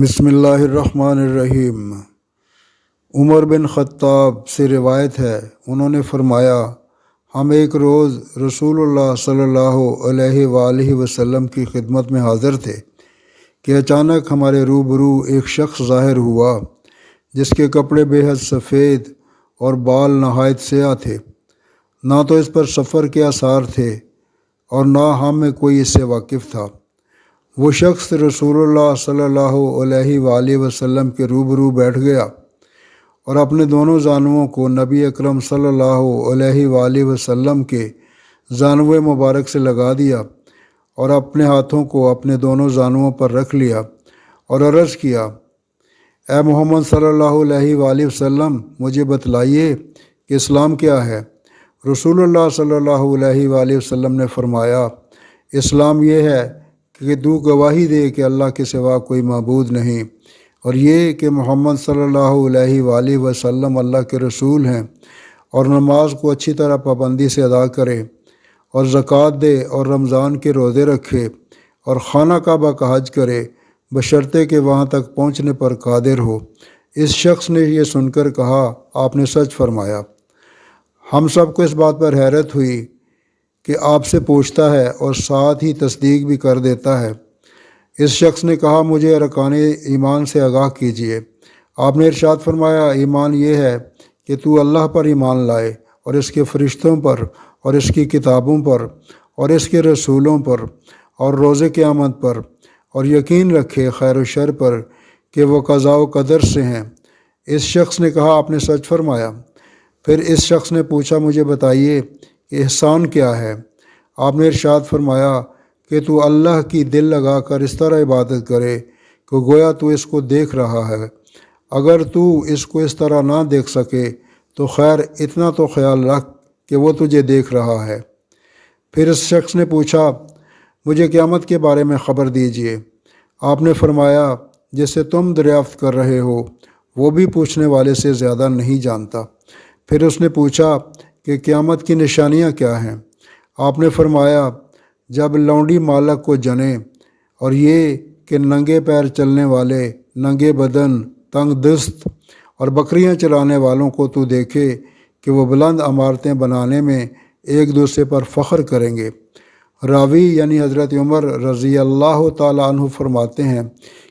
بسم اللہ الرحمن الرحیم۔ عمر بن خطاب سے روایت ہے، انہوں نے فرمایا، ہم ایک روز رسول اللہ صلی اللہ علیہ وآلہ وسلم کی خدمت میں حاضر تھے کہ اچانک ہمارے روبرو ایک شخص ظاہر ہوا جس کے کپڑے بے حد سفید اور بال نہایت سیاہ تھے۔ نہ تو اس پر سفر کے آثار تھے اور نہ ہم میں کوئی اس سے واقف تھا۔ وہ شخص رسول اللہ صلی اللہ علیہ وآلہ وسلم کے روبرو بیٹھ گیا اور اپنے دونوں زانوؤں کو نبی اکرم صلی اللہ علیہ وآلہ وسلم کے زانوے مبارک سے لگا دیا اور اپنے ہاتھوں کو اپنے دونوں زانوؤں پر رکھ لیا اور عرض کیا، اے محمد صلی اللہ علیہ وآلہ وسلم، مجھے بتلائیے کہ اسلام کیا ہے؟ رسول اللہ صلی اللہ علیہ وآلہ وسلم نے فرمایا، اسلام یہ ہے کہ تو گواہی دے کہ اللہ کے سوا کوئی معبود نہیں، اور یہ کہ محمد صلی اللہ علیہ وآلہ وسلم اللہ کے رسول ہیں، اور نماز کو اچھی طرح پابندی سے ادا کرے، اور زکوٰۃ دے، اور رمضان کے روزے رکھے، اور خانہ کعبہ کا حج کرے، بشرطے کہ وہاں تک پہنچنے پر قادر ہو۔ اس شخص نے یہ سن کر کہا، آپ نے سچ فرمایا۔ ہم سب کو اس بات پر حیرت ہوئی کہ آپ سے پوچھتا ہے اور ساتھ ہی تصدیق بھی کر دیتا ہے۔ اس شخص نے کہا، مجھے ارکان ایمان سے آگاہ کیجیے۔ آپ نے ارشاد فرمایا، ایمان یہ ہے کہ تو اللہ پر ایمان لائے، اور اس کے فرشتوں پر، اور اس کی کتابوں پر، اور اس کے رسولوں پر، اور روز قیامت پر، اور یقین رکھے خیر و شر پر کہ وہ قضاء و قدر سے ہیں۔ اس شخص نے کہا، آپ نے سچ فرمایا۔ پھر اس شخص نے پوچھا، مجھے بتائیے کہ احسان کیا ہے؟ آپ نے ارشاد فرمایا کہ تو اللہ کی دل لگا کر اس طرح عبادت کرے کہ گویا تو اس کو دیکھ رہا ہے۔ اگر تو اس کو اس طرح نہ دیکھ سکے تو خیر اتنا تو خیال رکھ کہ وہ تجھے دیکھ رہا ہے۔ پھر اس شخص نے پوچھا، مجھے قیامت کے بارے میں خبر دیجیے۔ آپ نے فرمایا، جسے تم دریافت کر رہے ہو وہ بھی پوچھنے والے سے زیادہ نہیں جانتا۔ پھر اس نے پوچھا کہ قیامت کی نشانیاں کیا ہیں؟ آپ نے فرمایا، جب لونڈی مالک کو جنے، اور یہ کہ ننگے پیر چلنے والے، ننگے بدن، تنگ دست اور بکریاں چرانے والوں کو تو دیکھے کہ وہ بلند عمارتیں بنانے میں ایک دوسرے پر فخر کریں گے۔ راوی یعنی حضرت عمر رضی اللہ تعالیٰ عنہ فرماتے ہیں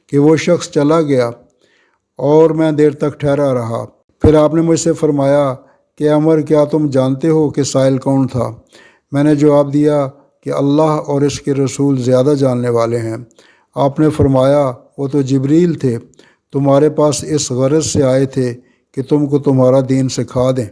کہ وہ شخص چلا گیا اور میں دیر تک ٹھہرا رہا۔ پھر آپ نے مجھ سے فرمایا کہ عمر، کیا تم جانتے ہو کہ سائل کون تھا؟ میں نے جواب دیا کہ اللہ اور اس کے رسول زیادہ جاننے والے ہیں۔ آپ نے فرمایا، وہ تو جبریل تھے، تمہارے پاس اس غرض سے آئے تھے کہ تم کو تمہارا دین سکھا دیں۔